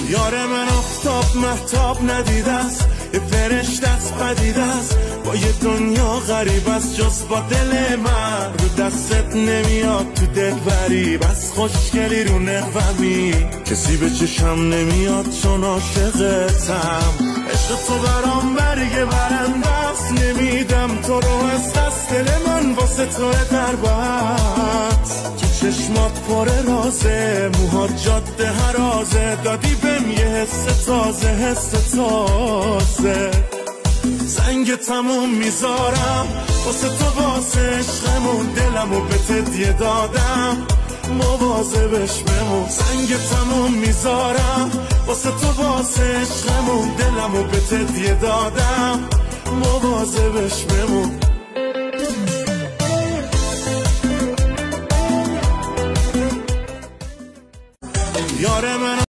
یار من آفتاب مهتاب ندیده است، یه فرشته است پدیده است، با یه دنیا غریب است جز با دل من. رو دستت نمیاد تو دل بری، بس خوشگلی رو نقومی، کسی به چشم نمیاد چون عاشقتم. عشق تو برام برگ برنده است، نمیدم تو رو از دست دل من واسه تو در بست. تو چشمات پر رازه، موهات جاده هرازه، دادی بهم یه حس تازه، حس تازه. سنگ تموم میذارم واسه تو، واسه عشقمون دلمو به تدیه دادم، مواظبش بمون. سنگ تموم میذارم واسه تو، واسه عشقمون دلمو به تدیه دادم، مواظبش بمون.